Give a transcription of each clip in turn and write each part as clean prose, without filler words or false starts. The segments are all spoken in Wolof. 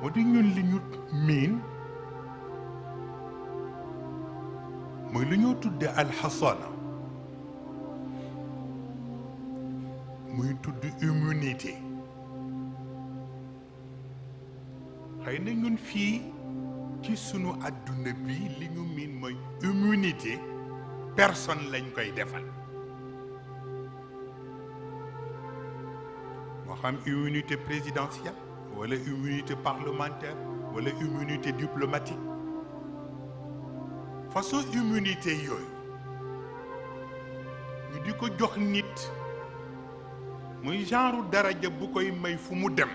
moo di ñun li ñu miin mooy lu ñoo tudde alxasana muy tudd immunité xëy na ñun fii ci sunu àdduna bi li ñu miin mooy immunité personne lañ koy defal moo xam immunité présidentielle wala immunité parlementaire wala immunité diplomatique façon immunité yooyu ñu di ko jox nit muy genre daraja bu koy may fu mu dem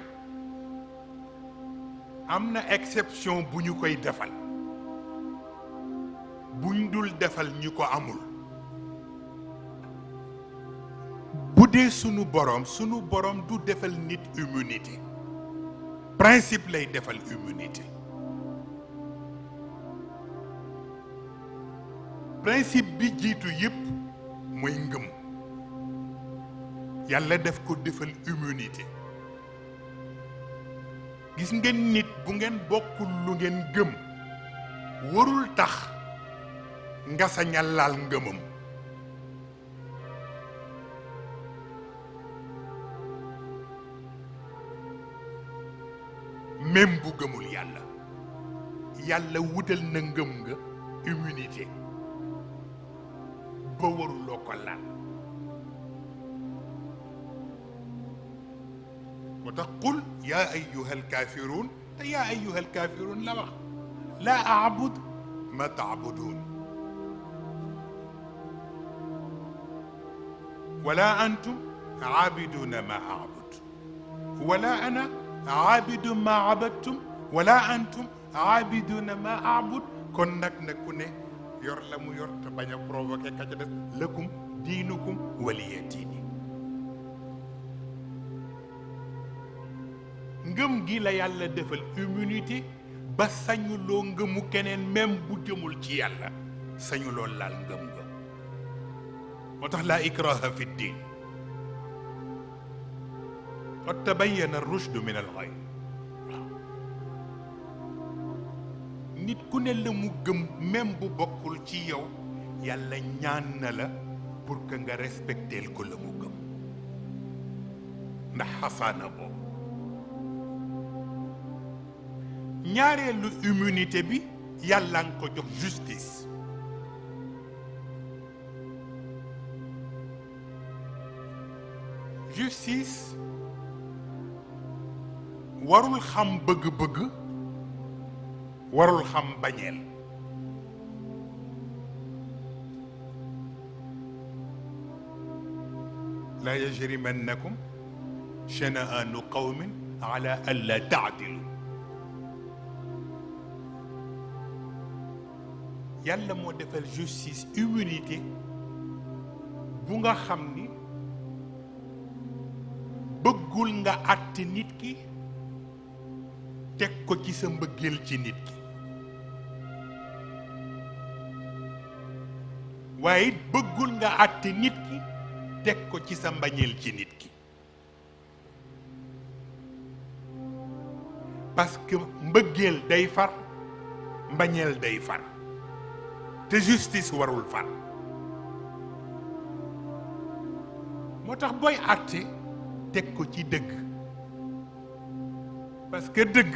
am na exception bu ñu koy defal buñ dul defal ñi ko amul bu dee sunu borom du defal nit immunité principe lay defal immunité principe bi jiitu yépp mooy ngëm yàlla def ko defal immunité gis ngeen nit bu ngeen bokkul lu ngeen gëm warul tax nga sañ a laal ngëmam même bu gëmul yàlla wutal na ngëm nga immunité ba waruloo ko laal moo tax qul yaa ayyuha alkaafiruun te yaa ayyuha alkaafiruun la wax laa aabud ma taabuduun wala antum aabiduuna ma aabud wala ana aabidu ma abadtum wala antum aabiduuna ma aabud kon nag na ku ne yor la mu yor te bañ a provoqué ka ca des lakum diinukum waliya diini ngëm gi la yàlla defal immunité ba sañuloo ngëmu keneen même bu jëmul ci yàlla sañuloo laal ngëm nga moo tax laa ikraha fi ddin qad tabayyana rushdu min al-ghayy nit ku ne la mu gëm même bu bokkul ci yow yàlla ñaan na la pour que nga respecteel ko la mu gëm ndax xasaana boobu ñaareelu immunité bi yàlla nga ko jox justice justice warul xam bëgg-bëgg warul xam bañeel laa yajrimannakum shana'aanu qawmin ala an laa ta'dilu yàlla moo defal justice immunité bu nga xam ni bëggul nga àtte nit ki teg ko ci sa mbëggeel ci nit ki waaye it bëggul nga àtte nit ki teg ko ci sa mbañeel ci nit ki parce que mbëggeel day far mbañeel day far te justice warul far moo tax booy àtte teg ko ci dëgg parce que dëgg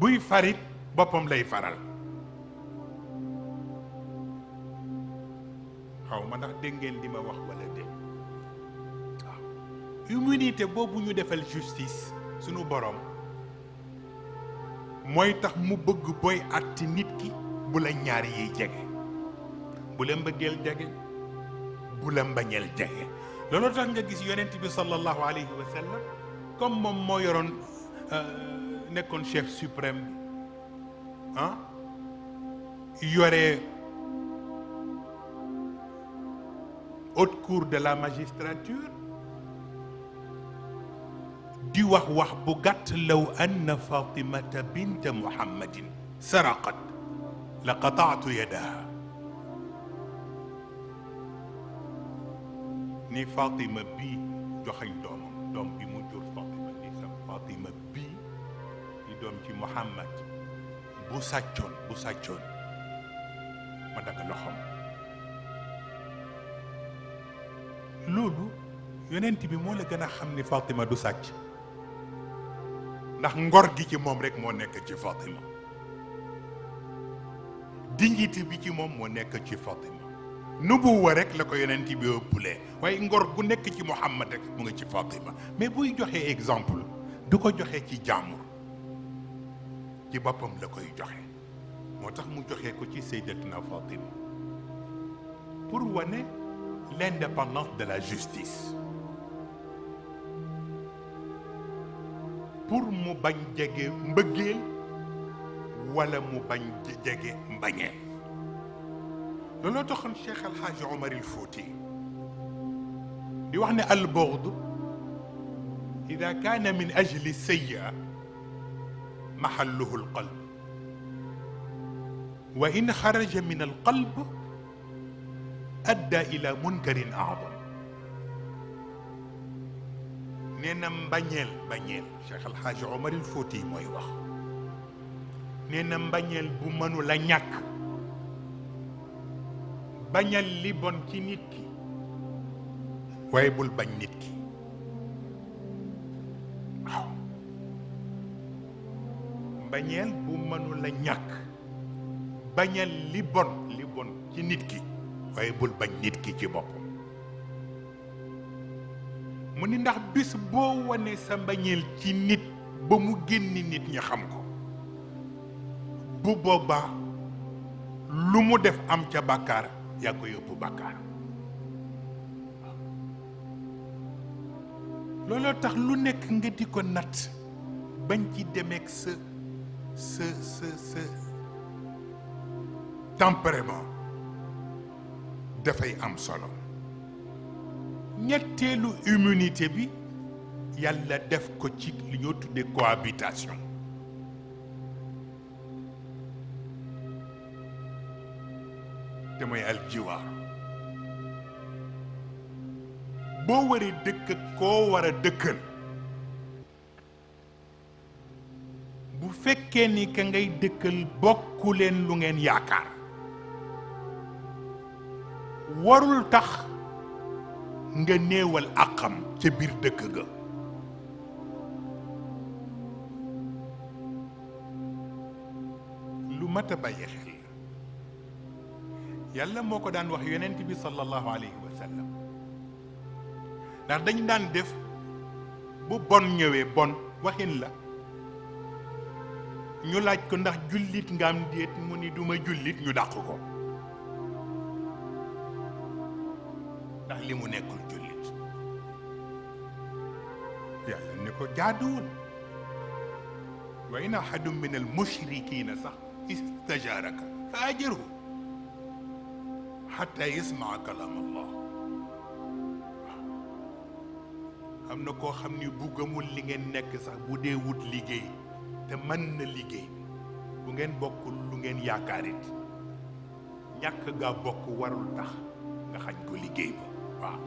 buy farit boppam lay faral xaw ma ndax dégg ngeen li ma wax wala dégg waaw immunité boobu ñu defal justice sunu borom mooy tax mu bëgg booy àtte nit ki bu la ñaar yiy jege bu la mbëggeel jege bu la mbañeel jege loolu tax nga gis yonent bi sallallahu alayhi wa sallam comme moom moo yoroon nekkoon chef suprême ah yore haute cour de la magistrature di wax bu gàtt law anna fatimata bint muhammadin saraqat la qataatu yadaha ni Fatima bii joxañ doomam doom bi mu jur Fatima ni sa Fatima bii di doom ci Muhammad bu sàccoon ma dagg loxoom. loolu yonent bi moo la gën a xam ni Fatima du sàcc ndax ngor gi ci moom rek moo nekk ci Fatima, dignité bi ci moom moo nekk ci Fatima, nubuwa rek la ko yonent bi ëppulee waaye ngor gu nekk ci Muhammad rek mu ngi ci Fatima. mais buy joxee exemple du ko joxe ci jàmbur, ci boppam la koy joxe. moo tax mu joxe ko ci Sayyidatuna Fatima pour wane l'indépendance de la justice, pour mu bañ jege mbëggeel wala mu bañ jege mbañeel. looloo taxoon Cheikh El Hadj Omar El Fouti di wax ne al-bughd ida kaana min ajli sayyi'a mahalluhu al-qalb wa in xaraja min al-qalb adda ila munkarin a'zam. nee na mbañeel Cheikh El Hadj Omar El Fouti mooy wax nee na mbañeel bu mënu la ñàkk, bañal li bon ci nit ki waaye bul bañ nit ki. waaw mbañeel bu mënu la ñàkk, bañal li bon ci nit ki waaye bul bañ nit ki ci boppam. mu ni ndax bis boo wane sa mbañeel ci nit ba mu génni nit ñi xam ko, bu boobaa lu mu def am ca bàkkaar yaa ko yóbbu bàkkaar. looloo tax lu nekk nga di ko natt bañ ci demeek sa tempérament dafay am solo. ñetteelu immunité bi yàlla def ko ci li ñoo tuddee cohabitation. te mooy aljiwaar. boo waree dëkk koo war a dëkkal, bu fekkee ni ka ngay dëkkal bokku leen lu ngeen yaakaar, warul tax nga néewal àqam ca biir dëkk ga. lu mat a bàyyi xel yàlla moo ko daan wax yonent bi sallallahu alayhi wa sallam, ndax dañ daan def bu bon ñëwee bon waxin la, ñu laaj ko ndax jullit nga am déet mu ni duma jullit, ñu dàq ko ndax li mu nekkul jullit. yàlla ni ko jaaduwul. wa in ahadun min al mushrikiina sax istajaaraka fa ajirhu xatta yasmaa kalaam Allah. am na koo xam ni bu gëmul li ngeen nekk sax bu dee wut liggéey te mën na liggéey bu ngeen bokkul lu ngeen yaakaarit ñàkk gaa bokk warul tax nga xañ ko liggéey ba. waaw